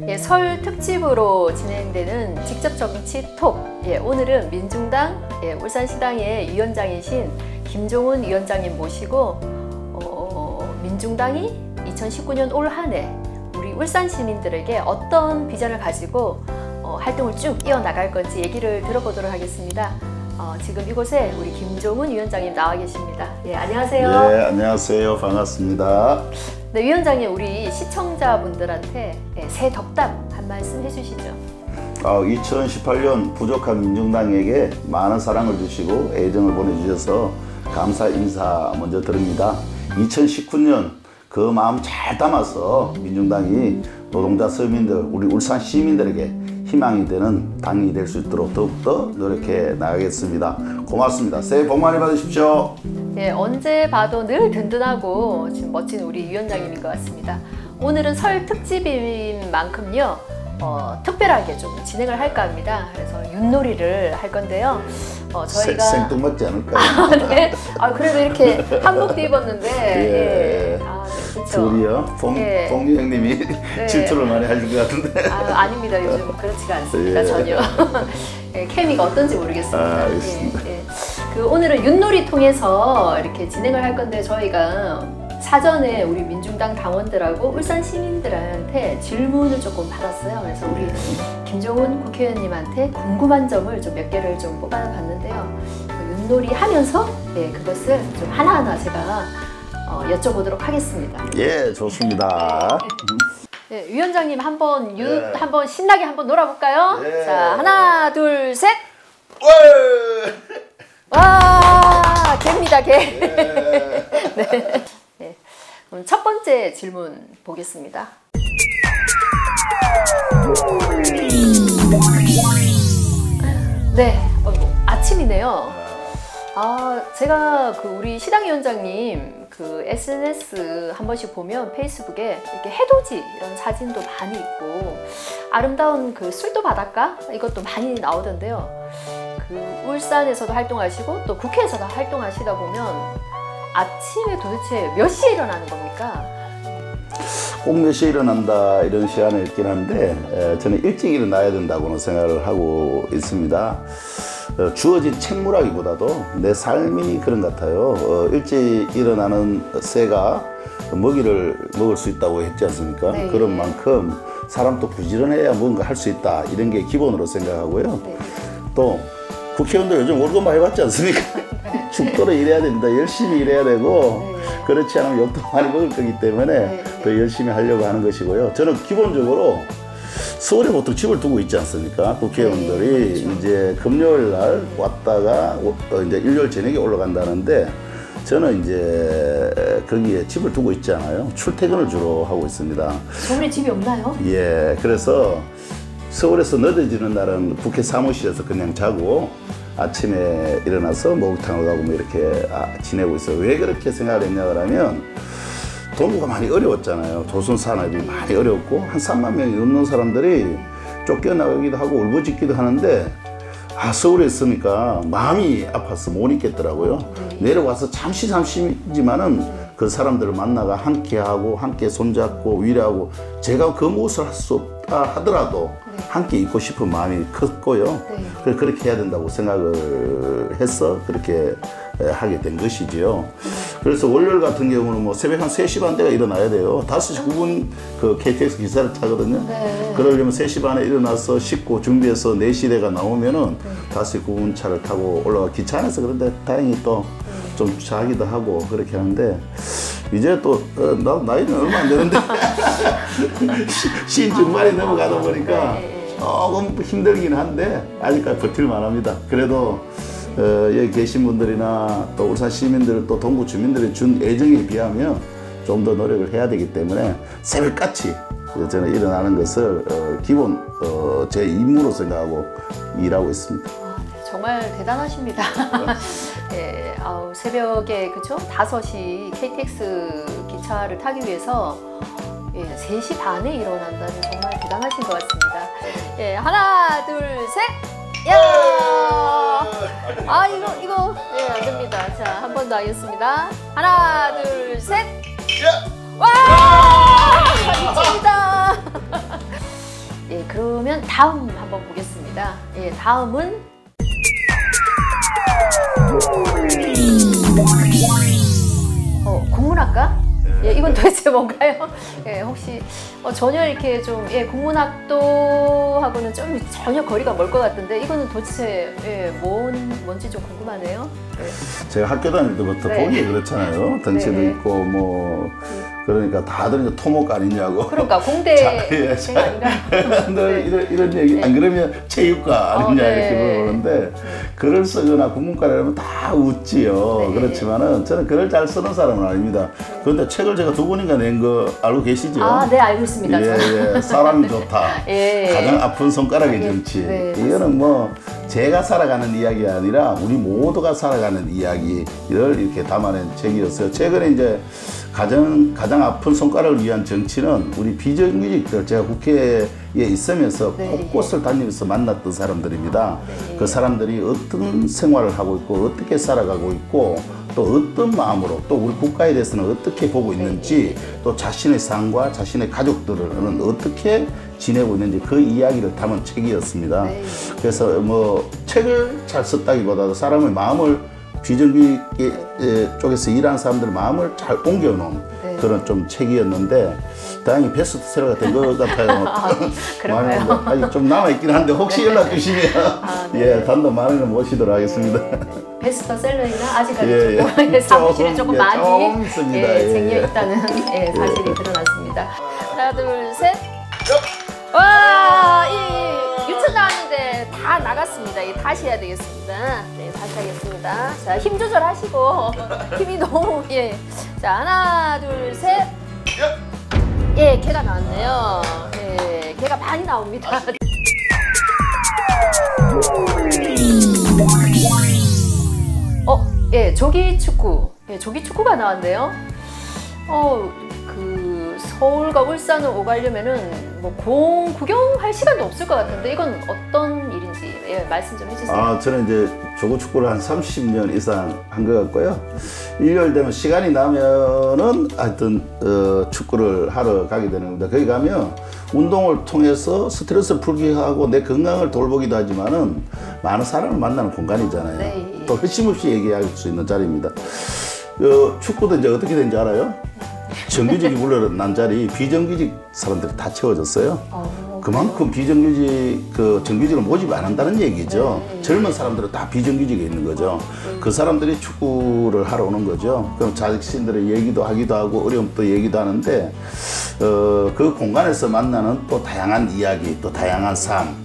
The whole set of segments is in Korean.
예, 설 특집으로 진행되는 직접 정치 톡. 예, 오늘은 민중당 울산시당의 위원장이신 김종훈 위원장님 모시고 민중당이 2019년 올 한 해 우리 울산 시민들에게 어떤 비전을 가지고 활동을 쭉 이어나갈 건지 얘기를 들어보도록 하겠습니다. 지금 이곳에 우리 김종훈 위원장님 나와 계십니다. 예, 안녕하세요. 네, 안녕하세요. 반갑습니다. 네, 위원장님, 우리 시청자분들한테 새해 덕담 한 말씀 해주시죠. 2018년 부족한 민중당에게 많은 사랑을 주시고 애정을 보내주셔서 감사 인사 먼저 드립니다. 2019년 그 마음 잘 담아서 민중당이 노동자 서민들, 우리 울산 시민들에게 희망이 되는 당이 될 수 있도록 더욱더 노력해 나가겠습니다. 고맙습니다. 새해 복 많이 받으십시오. 네, 언제 봐도 늘 든든하고 지금 멋진 우리 위원장님인 것 같습니다. 오늘은 설 특집인 만큼요 특별하게 좀 진행을 할까 합니다. 그래서 윷놀이를 할 건데요. 저희가 생뚱맞지 않을까요? 네. 그래도 이렇게 한복도 입었는데 예. 네, 그렇죠. 둘이요? 봉유 형님이 네. 질투를 많이 하실 것 같은데. 아닙니다. 요즘 그렇지가 않습니다. 전혀. 네, 케미가 어떤지 모르겠습니다. 알겠습니다. 오늘은 윷놀이 통해서 이렇게 진행을 할 건데 저희가 사전에 우리 민중당 당원들하고 울산 시민들한테 질문을 조금 받았어요. 그래서 우리 김종훈 국회의원님한테 궁금한 점을 좀 몇 개를 좀 뽑아봤는데요. 윷놀이 하면서 그것을 좀 하나하나 제가 여쭤보도록 하겠습니다. 예, 좋습니다. 네, 위원장님 한번 한번 신나게 한번 놀아볼까요? 예. 자, 하나, 둘, 셋. 와! 와, 개입니다, 개. 예. 네. 그럼 첫 번째 질문 보겠습니다. 네, 아침이네요. 제가 우리 시당 위원장님 SNS 한 번씩 보면 페이스북에 이렇게 해돋이 이런 사진도 많이 있고 아름다운 술도 바닷가 이것도 많이 나오던데요. 울산에서도 활동하시고 또 국회에서도 활동하시다 보면 아침에 도대체 몇 시에 일어나는 겁니까? 꼭 몇 시에 일어난다 이런 시간이 있긴 한데 저는 일찍 일어나야 된다고는 생각을 하고 있습니다. 주어진 책무라기보다도 내 삶이 그런 것 같아요. 일찍 일어나는 새가 먹이를 먹을 수 있다고 했지 않습니까? 네. 그런 만큼 사람도 부지런해야 뭔가 할 수 있다 이런 게 기본으로 생각하고요. 네. 또 국회의원도 요즘 월급 많이 받지 않습니까? 죽도록 일해야 됩니다. 열심히 일해야 되고 그렇지 않으면 욕도 많이 먹을 거기 때문에 더 열심히 하려고 하는 것이고요. 저는 기본적으로 서울에 보통 집을 두고 있지 않습니까? 국회의원들이 그렇죠. 이제 금요일 날 왔다가 이제 일요일 저녁에 올라간다는데 저는 이제 거기에 집을 두고 있지 않아요. 출퇴근을 주로 하고 있습니다. 서울에 집이 없나요? 예, 그래서 서울에서 늦어지는 날은 국회 사무실에서 그냥 자고 아침에 일어나서 목욕탕을 가고 뭐 이렇게 지내고 있어요. 왜 그렇게 생각을 했냐 그러면 동구가 많이 어려웠잖아요. 조선 산업이 많이 어려웠고 한 3만 명이 넘는 사람들이 쫓겨나가기도 하고 울부짖기도 하는데 서울에 있으니까 마음이 아파서 못 있겠더라고요. 내려와서 잠시지만은 그 사람들을 만나가 함께하고 함께 손잡고 위로하고 제가 그 무엇을 할 수 없다 하더라도 함께 있고 싶은 마음이 컸고요. 그래서 그렇게 해야 된다고 생각을 해서 그렇게 하게 된 것이지요. 그래서 월요일 같은 경우는 뭐 새벽 한 3시 반대가 일어나야 돼요. 5시 9분 그 KTX 기사를 타거든요. 그러려면 3시 반에 일어나서 씻고 준비해서 4시 대가 나오면은 5시 9분 차를 타고 올라가 기차 안에서 그런데 다행히 또 좀 자기도 하고 그렇게 하는데 이제 또 나이는 얼마 안 되는데 신 중반이 넘어가다 보니까 조금 힘들긴 한데 아직까지 버틸만 합니다. 그래도 여기 계신 분들이나 또 울산 시민들 또 동구 주민들이 준 애정에 비하면 좀 더 노력을 해야 되기 때문에 새벽같이 저는 일어나는 것을 기본 제 임무로 생각하고 일하고 있습니다. 정말 대단하십니다. 예, 새벽에 그쵸? 5시 KTX 기차를 타기 위해서 3시 반에 일어난다는 정말 대단하신 것 같습니다. 예, 하나, 둘, 셋! 야! 이거 안 됩니다. 자, 한 번 더 하겠습니다. 하나, 둘, 셋! 와! 미칩니다. 다음 한번 보겠습니다. 예, 다음은 국문학과? 예, 이건 도대체 뭔가요? 예, 혹시 전혀 이렇게 좀 국문학도하고는 좀 전혀 거리가 멀 것 같은데 이거는 도대체 뭔지 좀 궁금하네요. 예. 제가 학교 다닐 때부터 네. 보기 그렇잖아요. 덩치도 네. 있고 뭐 그러니까 다들 이제 토목 아니냐고. 그러니까 공대생 아닌가요? 늘 이런 얘기 안 그러면 체육과 아니냐 네. 이렇게 물어보는데 글을 쓰거나 국문과라면 다 웃지요. 네. 그렇지만은 저는 글을 잘 쓰는 사람은 아닙니다. 그런데 책을 제가 2권인가 낸 거 알고 계시죠? 아, 네, 알고 있습니다. 예, 예. 사람이 좋다. 예. 가장 아픈 손가락의 정치. 네, 이거는 뭐 제가 살아가는 이야기가 아니라 우리 모두가 살아가는 이야기를 이렇게 담아낸 책이었어요. 최근에 이제 가장 아픈 손가락을 위한 정치는 우리 비정규직들, 제가 국회에 있으면서 네. 곳곳을 다니면서 만났던 사람들입니다. 네. 그 사람들이 어떤 생활을 하고 있고 어떻게 살아가고 있고 또 어떤 마음으로 또 우리 국가에 대해서는 어떻게 보고 있는지 또 자신의 삶과 자신의 가족들은 어떻게 지내고 있는지 그 이야기를 담은 책이었습니다. 네. 그래서 뭐 책을 잘 썼다기보다도 사람의 마음을 비정규직 쪽에서 일하는 사람들의 마음을 잘 옮겨놓은 네. 그런 좀 책이었는데 다행히 베스트셀러가 된 것 같아요. 그런가요? 아직 좀 남아있긴 한데 혹시 연락 주시면 네. 예, 단도 많은 모시도록 하겠습니다. 베스트셀러이나 아직까지 예, 조금 예. 사무실에 조금 많이 조금 있습니다. 쟁여 있다는 사실이 드러났습니다. 하나, 둘, 셋. 와, 유천 나왔는데 다 나갔습니다. 다시 해야 되겠습니다. 네, 다시 하겠습니다. 자, 힘 조절하시고 힘이 너무 자, 하나, 둘, 셋. 예, 개가 나왔네요. 예, 개가 많이 나옵니다. 예, 조기 축구. 예, 조기 축구가 나왔네요. 그 서울과 울산을 오가려면은 뭐 공 구경할 시간도 없을 것 같은데 이건 어떤 일인지 말씀 좀 해주세요. 저는 이제 조구 축구를 한 30년 이상 한 것 같고요. 일요일 되면 시간이 나면은 하여튼 축구를 하러 가게 되는 겁니다. 거기 가면 운동을 통해서 스트레스를 풀기도 하고 내 건강을 돌보기도 하지만은 많은 사람을 만나는 공간이잖아요. 네. 또 흐심없이 얘기할 수 있는 자리입니다. 축구도 이제 어떻게 되는지 알아요? 정규직이 물러난 자리 비정규직 사람들이 다 채워졌어요. 그만큼 정규직을 모집 안 한다는 얘기죠. 네. 젊은 사람들은 다 비정규직에 있는 거죠. 그 사람들이 축구를 하러 오는 거죠. 그럼 자신들의 얘기도 하기도 하고 어려움도 얘기도 하는데 그 공간에서 만나는 또 다양한 이야기, 또 다양한 삶,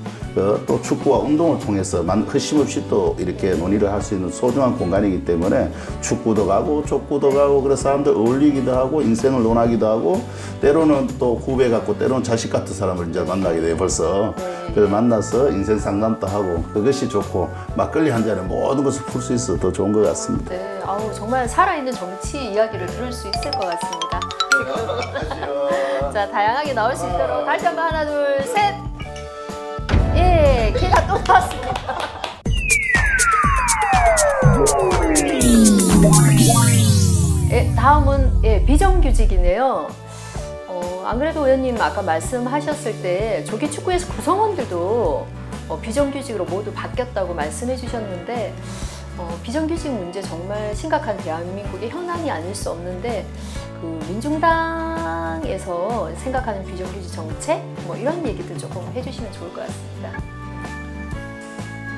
또 축구와 운동을 통해서 흐심없이 또 이렇게 논의를 할 수 있는 소중한 공간이기 때문에 축구도 가고 족구도 가고 그래서 사람들 어울리기도 하고 인생을 논하기도 하고 때로는 또 후배 같고 때로는 자식 같은 사람을 이제 만나게 돼요 벌써. 그래서 만나서 인생 상담도 하고 그것이 좋고 막걸리 한 잔에 모든 것을 풀 수 있어 더 좋은 것 같습니다. 네, 정말 살아있는 정치 이야기를 들을 수 있을 것 같습니다. 자, 다양하게 나올 수 있도록 다시 한번 하나, 둘, 셋. 예, 개가 또 나왔습니다. 다음은 비정규직이네요. 안 그래도 의원님 아까 말씀하셨을 때 조기 축구에서 구성원들도 비정규직으로 모두 바뀌었다고 말씀해 주셨는데 비정규직 문제 정말 심각한 대한민국의 현안이 아닐 수 없는데 그 민중당에서 생각하는 비정규직 정책 뭐 이런 얘기들 조금 해주시면 좋을 것 같습니다.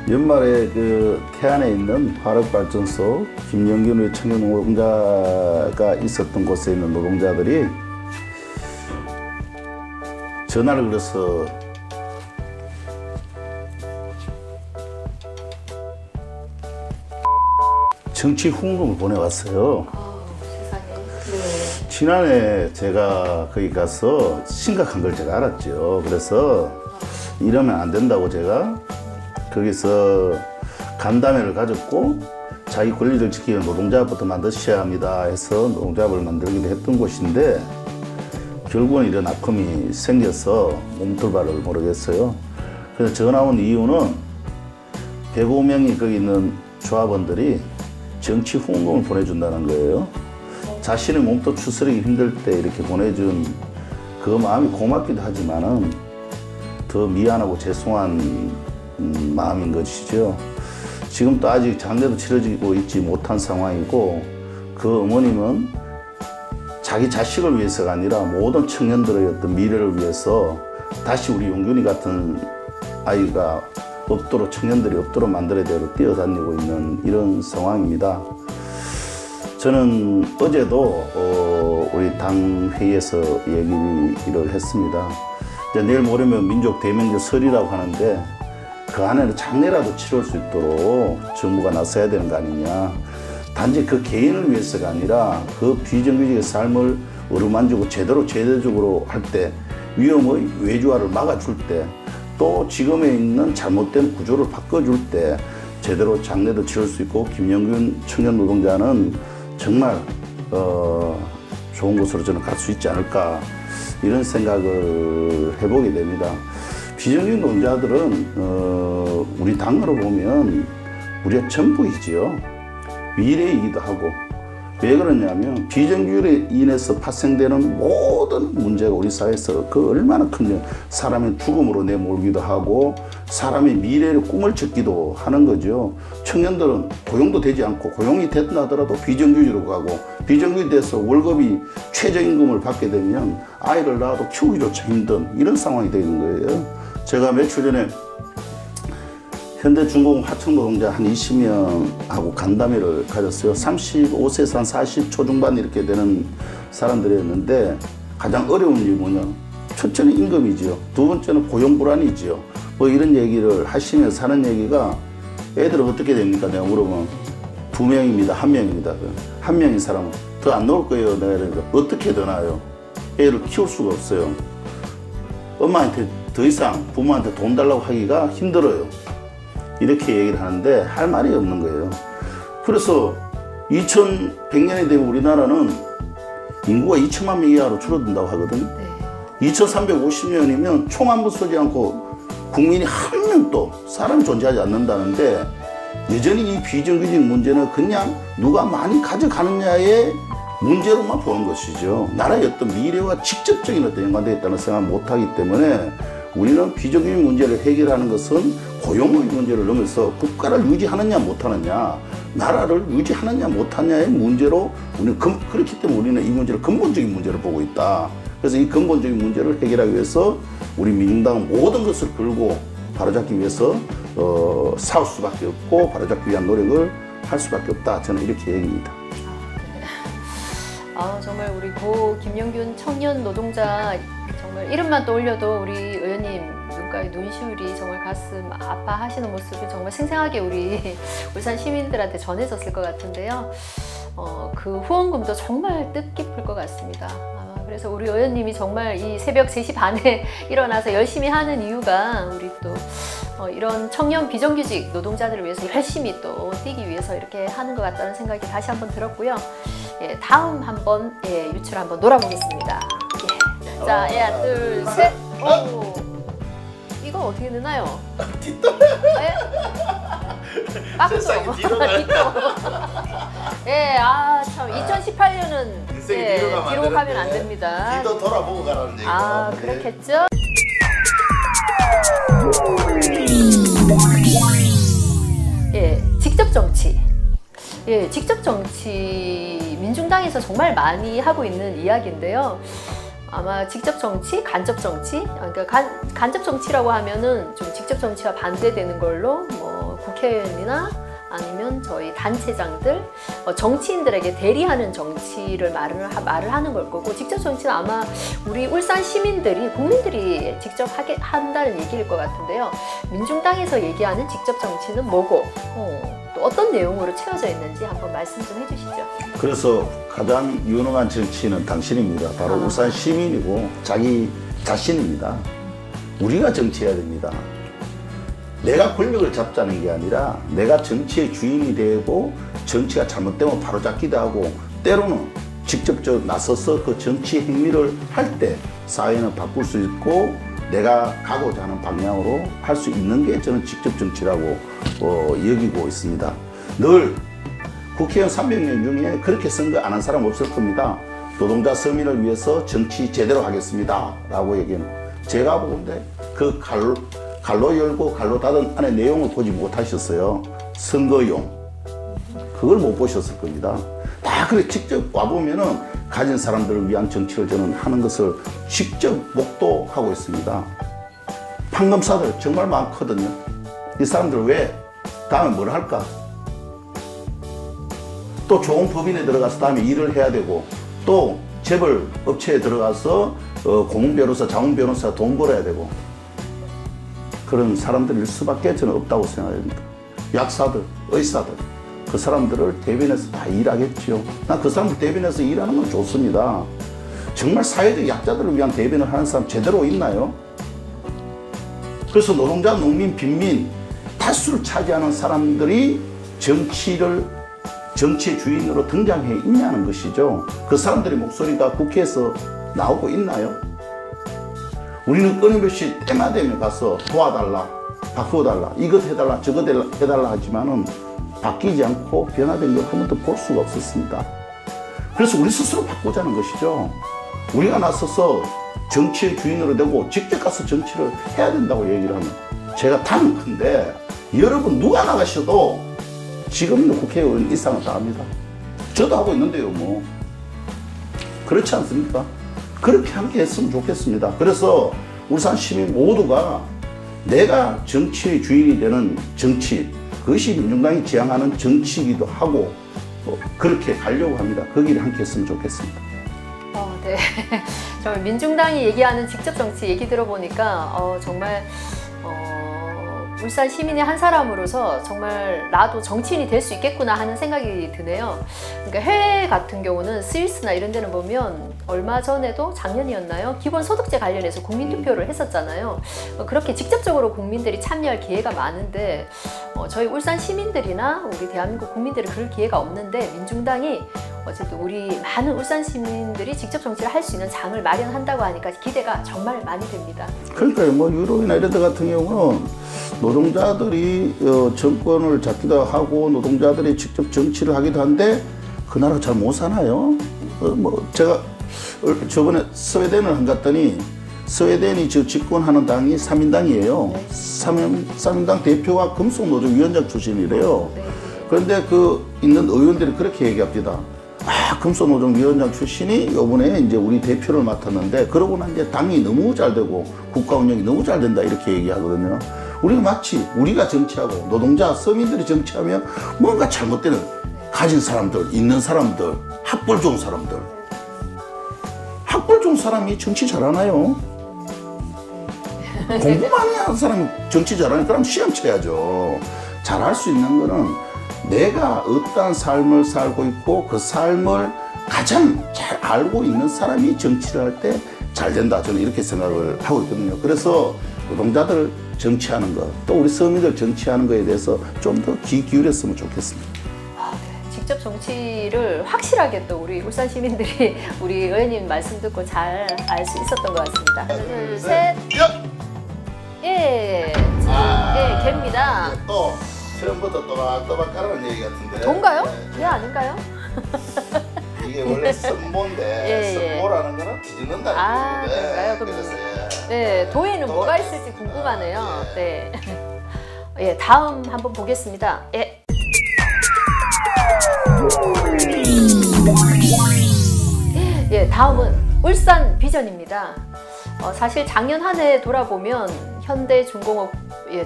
연말에 그 태안에 있는 화력발전소 김영균의 청년 노동자가 있었던 곳에 있는 노동자들이 전화를 걸어서 정치 후원금을 보내왔어요. 세상에. 네. 지난해 제가 거기 가서 심각한 걸 제가 알았죠. 그래서 이러면 안 된다고 제가 거기서 간담회를 가졌고 자기 권리를 지키기 위해 노동자부터 만드셔야 합니다 해서 노동자를 만들기도 했던 곳인데 결국은 이런 아픔이 생겨서 몸둘바를 모르겠어요. 그래서 전화 온 이유는 105명이 거기 있는 조합원들이 정치 후원금을 보내준다는 거예요. 자신의 몸도 추스르기 힘들 때 이렇게 보내준 그 마음이 고맙기도 하지만은 더 미안하고 죄송한 마음인 것이죠. 지금도 아직 장례도 치러지고 있지 못한 상황이고 그 어머님은 자기 자식을 위해서가 아니라 모든 청년들의 어떤 미래를 위해서 다시 우리 용균이 같은 아이가 없도록 청년들이 없도록 만들어야 되도록 뛰어다니고 있는 이런 상황입니다. 저는 어제도 우리 당 회의에서 얘기를 했습니다. 이제 내일 모레면 민족 대명절 설이라고 하는데 그 안에는 장례라도 치러올 수 있도록 정부가 나서야 되는 거 아니냐. 단지 그 개인을 위해서가 아니라 그 비정규직의 삶을 어루만지고 제도적으로 할 때 위험의 외주화를 막아줄 때 또 지금에 있는 잘못된 구조를 바꿔줄 때 제대로 장례도 치를 수 있고 김영균 청년 노동자는 정말 좋은 곳으로 저는 갈 수 있지 않을까 이런 생각을 해보게 됩니다. 비정규직 노동자들은 우리 당으로 보면 우리가 전부이지요. 미래이기도 하고 왜 그러냐면 비정규직에 인해서 발생되는 모든 문제가 우리 사회에서 그 얼마나 큰 사람의 죽음으로 내몰기도 하고 사람의 미래를 꿈을 짓기도 하는 거죠. 청년들은 고용도 되지 않고 고용이 됐다 하더라도 비정규직으로 가고 비정규직이 돼서 월급이 최저임금을 받게 되면 아이를 낳아도 키우기조차 힘든 이런 상황이 되는 거예요. 제가 며칠 전에 현대중공업 하청노동자 한 20명하고 간담회를 가졌어요. 35세에서 한 40 초중반 이렇게 되는 사람들이었는데 가장 어려운 일이 뭐냐. 첫째는 임금이지요. 두 번째는 고용 불안이지요. 뭐 이런 얘기를 하시면서 하는 얘기가 애들은 어떻게 됩니까? 내가 물어보면 2명입니다. 1명입니다. 1명인 사람은 더 안 나올 거예요. 내가 이러니까 어떻게 더 나아요? 애를 키울 수가 없어요. 엄마한테 더 이상 부모한테 돈 달라고 하기가 힘들어요. 이렇게 얘기를 하는데 할 말이 없는 거예요. 그래서 2100년이 되면 우리나라는 인구가 2천만 명 이하로 줄어든다고 하거든요. 네. 2350년이면 총 한 번 쏘지 않고 국민이 한 명도 사람이 존재하지 않는다는데 여전히 이 비정규직 문제는 그냥 누가 많이 가져가느냐의 문제로만 보는 것이죠. 나라의 어떤 미래와 직접적인 어떤 연관되어 있다는 생각을 못하기 때문에 우리는 비정규직 문제를 해결하는 것은 고용의 문제를 넘어서 국가를 유지하느냐 못하느냐 나라를 유지하느냐 못하느냐의 문제로 우리는 그렇기 때문에 우리는 이 문제를 근본적인 문제로 보고 있다. 그래서 이 근본적인 문제를 해결하기 위해서 우리 민주당은 모든 것을 걸고 바로잡기 위해서 싸울 수밖에 없고 바로잡기 위한 노력을 할 수밖에 없다. 저는 이렇게 얘기합니다. 정말 우리 고 김영균 청년 노동자 정말 이름만 떠올려도 우리 의원님 눈가에 눈시울이 정말 가슴 아파하시는 모습이 정말 생생하게 우리 울산 시민들한테 전해졌을 것 같은데요. 그 후원금도 정말 뜻깊을 것 같습니다. 그래서 우리 의원님이 정말 이 새벽 3시 반에 일어나서 열심히 하는 이유가 우리 또 이런 청년 비정규직 노동자들을 위해서 열심히 또 뛰기 위해서 이렇게 하는 것 같다는 생각이 다시 한번 들었고요. 예, 다음 한번 유출 한번 놀아보겠습니다. 예. 자, 하나, 둘, 셋. 오, 이거 어떻게 되나요? 뒷도. 세상에 뒤로 가요. 예, 참 2018년은 뒤로 가면 안 됩니다. 뒤도 돌아보고 가라는 얘기가. 그렇겠죠? 예, 직접 정치. 예, 직접 정치 민중당에서 정말 많이 하고 있는 이야기인데요. 아마 직접 정치, 간접 정치, 그러니까 간접 정치라고 하면은 좀 직접 정치와 반대되는 걸로 뭐 국회의원이나 아니면 저희 단체장들, 정치인들에게 대리하는 정치를 말을 하는 걸 거고, 직접 정치는 아마 우리 울산 시민들이, 국민들이 직접 한다는 얘기일 것 같은데요. 민중당에서 얘기하는 직접 정치는 뭐고, 또 어떤 내용으로 채워져 있는지 한번 말씀 좀 해주시죠. 그래서 가장 유능한 정치인은 당신입니다. 바로 울산 시민이고 자기 자신입니다. 우리가 정치해야 됩니다. 내가 권력을 잡자는 게 아니라 내가 정치의 주인이 되고 정치가 잘못되면 바로잡기도 하고 때로는 직접적으로 나서서 그 정치 행위를 할 때 사회는 바꿀 수 있고 내가 가고자 하는 방향으로 할 수 있는 게 저는 직접 정치라고 여기고 있습니다. 늘 국회의원 300명 중에 그렇게 선거 안 한 사람 없을 겁니다. 노동자 서민을 위해서 정치 제대로 하겠습니다 라고 얘기하는 제가 보건데 그 갈로 열고 갈로 닫은 안에 내용을 보지 못하셨어요. 선거용. 그걸 못 보셨을 겁니다. 다 그래 직접 와보면은 가진 사람들을 위한 정치를 저는 하는 것을 직접 목도하고 있습니다. 판검사들 정말 많거든요. 이 사람들 왜 다음에 뭘 할까? 또 좋은 법인에 들어가서 다음에 일을 해야 되고 또 재벌 업체에 들어가서 고문 변호사, 자문 변호사 돈 벌어야 되고 그런 사람들일 수밖에 저는 없다고 생각합니다. 약사들, 의사들 그 사람들을 대변해서 다 일하겠죠. 난 그 사람들 대변해서 일하는 건 좋습니다. 정말 사회적 약자들을 위한 대변을 하는 사람 제대로 있나요? 그래서 노동자, 농민, 빈민 다수를 차지하는 사람들이 정치의 주인으로 등장해 있냐는 것이죠. 그 사람들의 목소리가 국회에서 나오고 있나요? 우리는 끊임없이 때마다 가서 도와달라, 바꾸어달라, 이것 해달라, 저것 해달라 하지만은 바뀌지 않고 변화된 걸 한 번도 볼 수가 없었습니다. 그래서 우리 스스로 바꾸자는 것이죠. 우리가 나서서 정치의 주인으로 되고 직접 가서 정치를 해야 된다고 얘기를 하면 제가 단언컨대 여러분 누가 나가셔도 지금 있는 국회의원 이상은 다 합니다. 저도 하고 있는데요, 뭐. 그렇지 않습니까? 그렇게 함께 했으면 좋겠습니다. 그래서 울산 시민 모두가 내가 정치의 주인이 되는 정치, 그것이 민중당이 지향하는 정치이기도 하고 그렇게 가려고 합니다. 그 길을 함께 했으면 좋겠습니다. 네. 정말 민중당이 얘기하는 직접 정치 얘기 들어보니까 정말 울산 시민의 한 사람으로서 정말 나도 정치인이 될 수 있겠구나 하는 생각이 드네요. 그러니까 해외 같은 경우는 스위스나 이런 데는 보면 얼마 전에도 작년이었나요? 기본소득제 관련해서 국민투표를 했었잖아요. 그렇게 직접적으로 국민들이 참여할 기회가 많은데 저희 울산 시민들이나 우리 대한민국 국민들은 그럴 기회가 없는데 민중당이 어쨌든 우리 많은 울산 시민들이 직접 정치를 할 수 있는 장을 마련한다고 하니까 기대가 정말 많이 됩니다. 그러니까요. 뭐 유럽이나 이런 데 같은 경우는 노동자들이 정권을 잡기도 하고 노동자들이 직접 정치를 하기도 한데 그 나라 잘 못 사나요? 뭐 제가 저번에 스웨덴을 한 갔더니 스웨덴이 저 집권하는 당이 3인당이에요. 3인당 대표가 금속노조 위원장 출신이래요. 그런데 그 있는 의원들이 그렇게 얘기합니다. 금속노조 위원장 출신이 이번에 이제 우리 대표를 맡았는데 그러고 난 이제 당이 너무 잘 되고 국가 운영이 너무 잘 된다 이렇게 얘기하거든요. 우리가 마치 우리가 정치하고 노동자, 서민들이 정치하면 뭔가 잘못되는 가진 사람들, 있는 사람들, 학벌 좋은 사람들. 학벌 좋은 사람이 정치 잘하나요? 공부 많이 하는 사람이 정치 잘하니까 그럼 시험 쳐야죠. 잘할 수 있는 거는 내가 어떠한 삶을 살고 있고 그 삶을 가장 잘 알고 있는 사람이 정치를 할 때 잘 된다. 저는 이렇게 생각을 하고 있거든요. 그래서 노동자들 정치하는 것, 또 우리 서민들 정치하는 것에 대해서 좀 더 귀 기울였으면 좋겠습니다. 네. 직접 정치를 확실하게 또 우리 울산 시민들이 우리 의원님 말씀 듣고 잘 알 수 있었던 것 같습니다. 하나, 둘, 셋. 예. 예, 개입니다. 또 처음부터 또박또박 가라는 얘기 같은데. 돈가요? 예, 아닌가요? 이게 원래 선보인데 선보라는 거는 뒤집는다는 얘기인데. 그런가요? 네, 도에는 뭐가 있을지 궁금하네요. 네. 예, 다음 한번 보겠습니다. 예. 예, 다음은 울산 비전입니다. 사실 작년 한 해 돌아보면 현대중공업,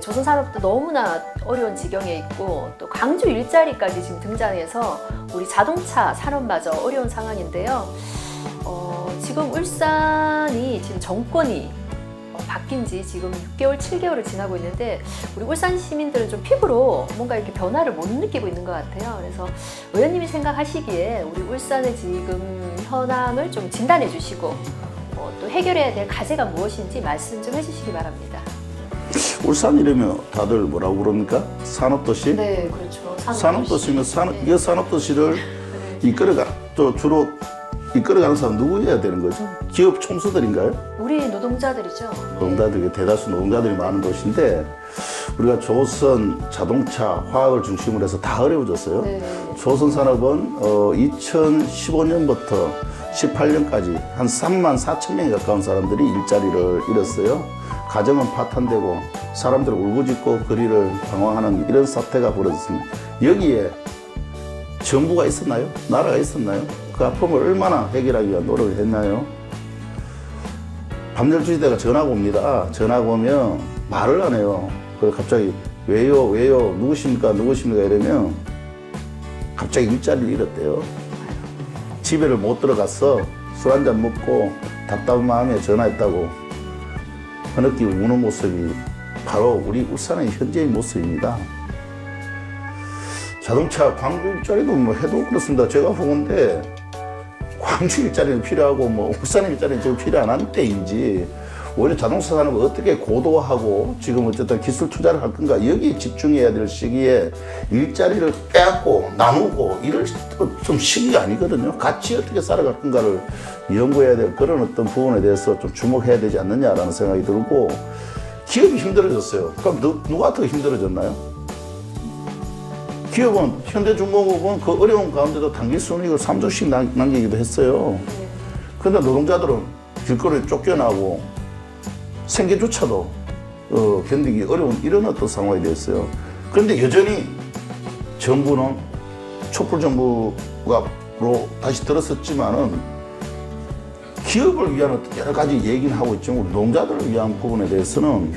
조선산업도 너무나 어려운 지경에 있고 또 광주 일자리까지 지금 등장해서 우리 자동차 산업마저 어려운 상황인데요. 지금 울산이 지금 정권이 바뀐 지 지금 6개월, 7개월을 지나고 있는데 우리 울산 시민들은 좀 피부로 뭔가 이렇게 변화를 못 느끼고 있는 것 같아요. 그래서 의원님이 생각하시기에 우리 울산의 지금 현황을 좀 진단해 주시고 또 해결해야 될 과제가 무엇인지 말씀 좀 해주시기 바랍니다. 울산이라면 다들 뭐라고 그럽니까? 산업도시? 네, 그렇죠. 산업도시면 이 산업도시를 이끌어가, 또 주로 이끌어가는 사람 누구여야 되는 거죠? 기업 총수들인가요? 우리 노동자들이죠. 노동자들이, 대다수 노동자들이 많은 도시인데 우리가 조선, 자동차, 화학을 중심으로 해서 다 어려워졌어요. 네. 조선산업은 2015년부터 18년까지 한 3만 4천 명에 가까운 사람들이 일자리를 잃었어요. 가정은 파탄되고 사람들은 울부짖고 거리를 방황하는 이런 사태가 벌어졌습니다. 여기에 정부가 있었나요? 나라가 있었나요? 그 아픔을 얼마나 해결하기 위한 노력을 했나요? 밤 12시대가 전화가 옵니다. 전화가 오면 말을 안 해요. 그래서 갑자기 왜요? 누구십니까? 이러면 갑자기 일자리를 잃었대요. 집에를 못 들어갔어. 술 한잔 먹고 답답한 마음에 전화했다고 흐느끼고 우는 모습이 바로 우리 울산의 현재의 모습입니다. 자동차 광주 일자리도 뭐 해도 그렇습니다. 제가 보건데 광주 일자리는 필요하고 뭐 울산 일자리는 지금 필요 안 하는 때인지 오히려 자동차 산업을 어떻게 고도화하고 지금 어쨌든 기술 투자를 할 건가 여기에 집중해야 될 시기에 일자리를 빼앗고 나누고 이럴 좀 시기가 아니거든요. 같이 어떻게 살아갈 건가를 연구해야 될 그런 어떤 부분에 대해서 좀 주목해야 되지 않느냐라는 생각이 들고 기업이 힘들어졌어요. 그럼 누가 더 힘들어졌나요? 기업은 현대중공업은 그 어려운 가운데도 당기 순이익을 3조씩 남기기도 했어요. 그런데 노동자들은 길거리에 쫓겨나고 생계조차도 견디기 어려운 이런 어떤 상황이 됐어요. 그런데 여전히 정부는 촛불 정부로 다시 들었었지만은 기업을 위한 어떤 여러 가지 얘기는 하고 있지만 우리 노동자들을 위한 부분에 대해서는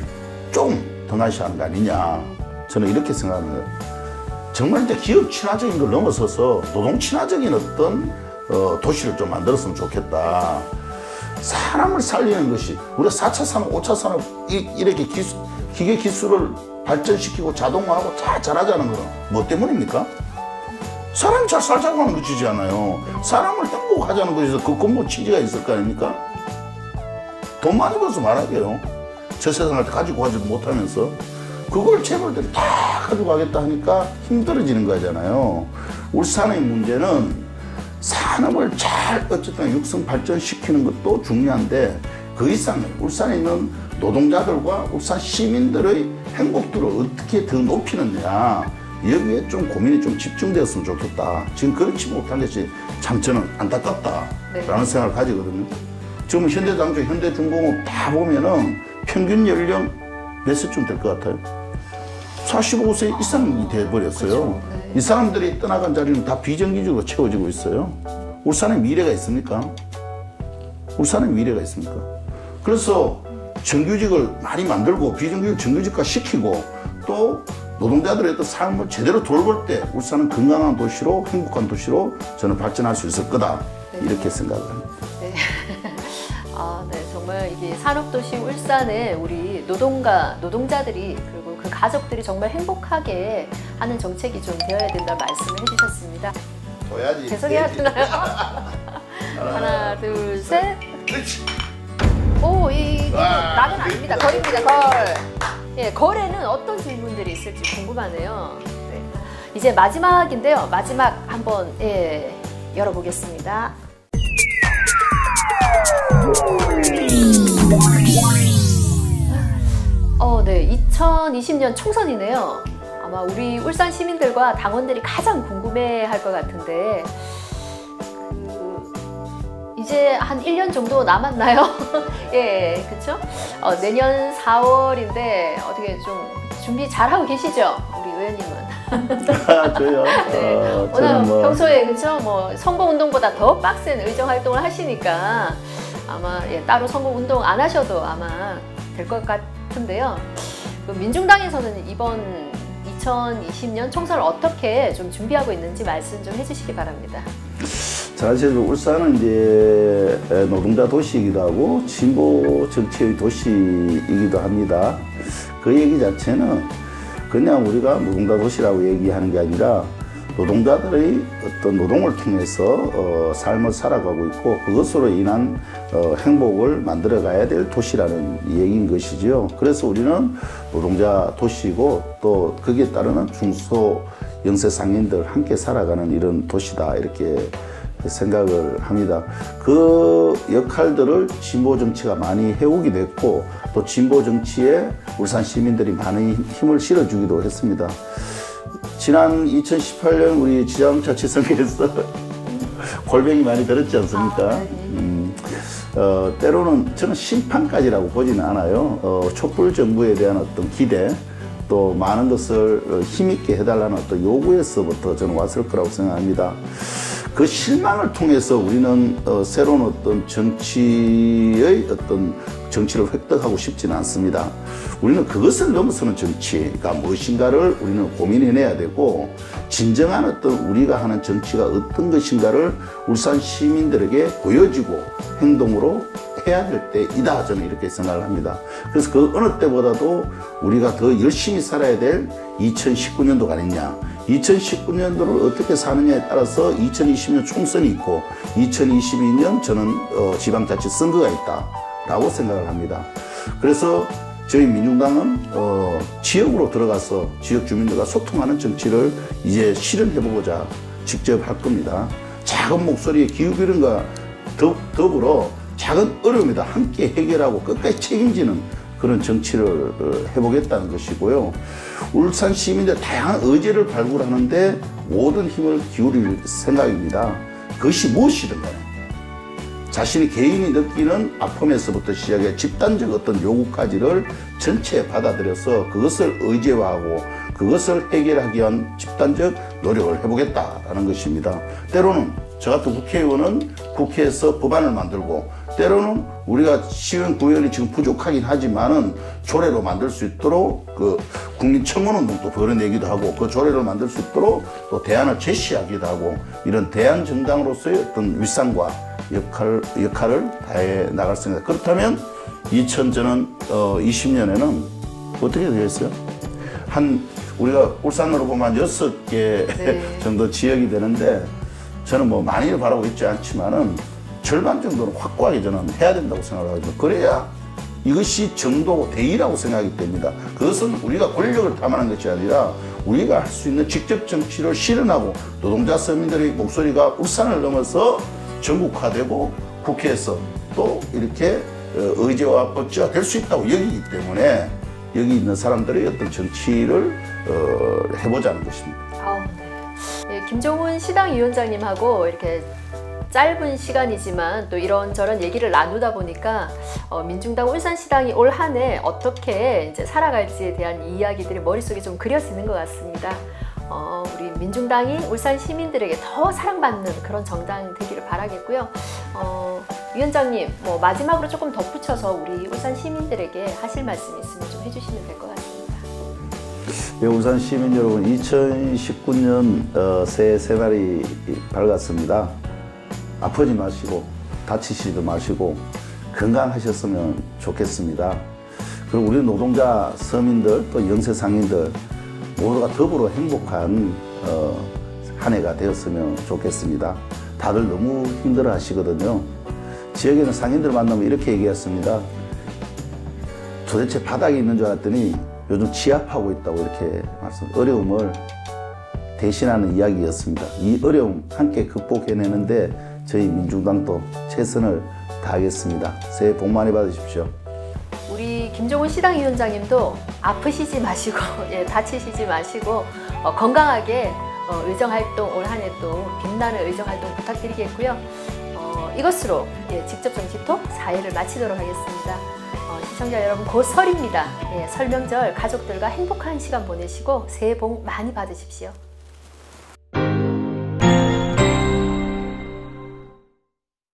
좀 등한시하는 거 아니냐 저는 이렇게 생각합니다. 정말 이제 기업 친화적인 걸 넘어서서 노동 친화적인 어떤 도시를 좀 만들었으면 좋겠다. 사람을 살리는 것이 우리가 4차 산업, 5차 산업 이렇게 기계 기술을 발전시키고 자동화하고 잘하자는 건 뭐 때문입니까? 사람이 잘 살자고 하는 것이지 않아요. 사람을 행복하자는 것에서 그 근본 취지가 있을 거 아닙니까? 돈 많이 벌어서 말하게요. 저 세상을 가지고 가지도 못하면서 그걸 재벌들이 다 가지고 가겠다 하니까 힘들어지는 거잖아요. 울산의 문제는 산업을 잘 어쨌든 육성 발전시키는 것도 중요한데 그 이상 울산에 있는 노동자들과 울산 시민들의 행복도를 어떻게 더 높이느냐 여기에 좀 고민이 좀 집중되었으면 좋겠다. 지금 그렇지 못한 것이 참 저는 안타깝다라는 생각을 가지거든요. 지금 현대장조, 현대중공업 다 보면은 평균 연령 몇 세쯤 될 것 같아요? 45세 이상이 돼버렸어요. 그렇죠. 네. 이 사람들이 떠나간 자리는 다 비정규직으로 채워지고 있어요. 울산에 미래가 있습니까? 울산에 미래가 있습니까? 그래서 정규직을 많이 만들고 비정규직 정규직화 시키고 또 노동자들의 어떤 삶을 제대로 돌볼 때 울산은 건강한 도시로 행복한 도시로 저는 발전할 수 있을 거다. 네. 이렇게 생각을 합니다. 네. 네, 정말 이게 산업도시 울산에 우리 노동자들이 그리고 그 가족들이 정말 행복하게 하는 정책이 좀 되어야 된다는 말씀을 해주셨습니다. 둬야지. 계속 해야 되나요? 하나, 둘, 셋. 오, 이거 낙은 아닙니다. 걸입니다, 걸. 예, 걸에는 어떤 질문들이 있을지 궁금하네요. 네. 이제 마지막인데요. 마지막 한번 열어보겠습니다. 네, 2020년 총선이네요. 아마 우리 울산 시민들과 당원들이 가장 궁금해할 것 같은데 이제 한 1년 정도 남았나요? 예, 그렇죠? 내년 4월인데 어떻게 좀 준비 잘하고 계시죠? 우리 의원님은. 저요? 네. 오늘 평소에 그렇죠? 뭐 선거운동보다 더 빡센 의정 활동을 하시니까 아마 따로 선거운동 안 하셔도 아마 될 것 같은데요. 민중당에서는 이번 2020년 총선을 어떻게 좀 준비하고 있는지 말씀 좀 해주시기 바랍니다. 사실 울산은 이제 노동자 도시이기도 하고 진보 정치의 도시이기도 합니다. 그 얘기 자체는 그냥 우리가 노동자 도시라고 얘기하는 게 아니라 노동자들의 어떤 노동을 통해서 삶을 살아가고 있고 그것으로 인한 행복을 만들어 가야 될 도시라는 얘기인 것이죠. 그래서 우리는 노동자 도시이고 또 거기에 따르는 중소 영세 상인들 함께 살아가는 이런 도시다 이렇게 생각을 합니다. 그 역할들을 진보 정치가 많이 해오기도 했고 또 진보 정치에 울산 시민들이 많은 힘을 실어주기도 했습니다. 지난 2018년 우리 지자체장차 지선에서 골병이 많이 들었지 않습니까? 때로는 저는 심판까지라고 보지는 않아요. 촛불 정부에 대한 어떤 기대, 또 많은 것을 힘있게 해달라는 어떤 요구에서부터 저는 왔을 거라고 생각합니다. 그 실망을 통해서 우리는 새로운 어떤 정치를 획득하고 싶지는 않습니다. 우리는 그것을 넘어서는 정치가 무엇인가를 우리는 고민해내야 되고, 진정한 어떤 우리가 하는 정치가 어떤 것인가를 울산 시민들에게 보여주고 행동으로 해야 될 때이다, 저는 이렇게 생각을 합니다. 그래서 그 어느 때보다도 우리가 더 열심히 살아야 될 2019년도가 아니냐, 2019년도를 어떻게 사느냐에 따라서 2020년 총선이 있고 2022년 저는 지방자치 선거가 있다라고 생각을 합니다. 그래서 저희 민중당은 지역으로 들어가서 지역 주민들과 소통하는 정치를 이제 실현해보고자 직접 할 겁니다. 작은 목소리에 기울이는 것과 더불어 작은 어려움에도 함께 해결하고 끝까지 책임지는 그런 정치를 해보겠다는 것이고요. 울산 시민들 다양한 의제를 발굴하는데 모든 힘을 기울일 생각입니다. 그것이 무엇이든 간에 자신이 개인이 느끼는 아픔에서부터 시작해 집단적 어떤 요구까지를 전체에 받아들여서 그것을 의제화하고 그것을 해결하기 위한 집단적 노력을 해보겠다라는 것입니다. 때로는 저 같은 국회의원은 국회에서 법안을 만들고, 때로는 우리가 시의원, 구의원이 지금 부족하긴 하지만은 조례로 만들 수 있도록 그 국민청원운동도 벌여내기도 하고, 그 조례를 만들 수 있도록 또 대안을 제시하기도 하고, 이런 대안정당으로서의 어떤 윗상과 역할을 다해 나갈 생각. 그렇다면 2020년에는 어떻게 되겠어요? 우리가 울산으로 보면 한 6개 네. 정도 지역이 되는데, 저는 뭐 많이 바라고 있지 않지만은 절반 정도는 확고하게 저는 해야 된다고 생각하거든요. 그래야 이것이 정도고 대의라고 생각하기 때문이다. 그것은 우리가 권력을 탐하는 것이 아니라 우리가 할 수 있는 직접 정치를 실현하고, 노동자 서민들의 목소리가 울산을 넘어서 전국화되고 국회에서 또 이렇게 의제와 법제화 될 수 있다고 여기기 때문에 여기 있는 사람들의 어떤 정치를 해보자는 것입니다. 네. 김종훈 시당위원장님하고 이렇게 짧은 시간이지만 또 이런저런 얘기를 나누다 보니까 민중당 울산시당이 올 한 해 어떻게 이제 살아갈지에 대한 이야기들이 머릿속에 좀 그려지는 것 같습니다. 우리 민중당이 울산 시민들에게 더 사랑받는 그런 정당 되기를 바라겠고요. 위원장님, 뭐 마지막으로 조금 덧붙여서 우리 울산 시민들에게 하실 말씀 있으면 좀 해주시면 될 것 같습니다. 네, 울산 시민 여러분, 2019년 새해 새날이 밝았습니다. 아프지 마시고 다치시도 마시고 건강하셨으면 좋겠습니다. 그리고 우리 노동자 서민들 또 영세 상인들 모두가 더불어 행복한 한 해가 되었으면 좋겠습니다. 다들 너무 힘들어 하시거든요. 지역에는 상인들 만나면 이렇게 얘기했습니다. 도대체 바닥에 있는 줄 알았더니 요즘 취합하고 있다고 이렇게 어려움을 대신하는 이야기였습니다. 이 어려움 함께 극복해내는데 저희 민중당도 최선을 다하겠습니다. 새해 복 많이 받으십시오. 우리 김종훈 시당위원장님도 아프시지 마시고 다치시지 마시고 건강하게 의정활동 올 한 해 또 빛나는 의정활동 부탁드리겠고요. 이것으로 직접 정치톡 4회를 마치도록 하겠습니다. 시청자 여러분, 곧 설입니다. 설 명절 가족들과 행복한 시간 보내시고 새해 복 많이 받으십시오.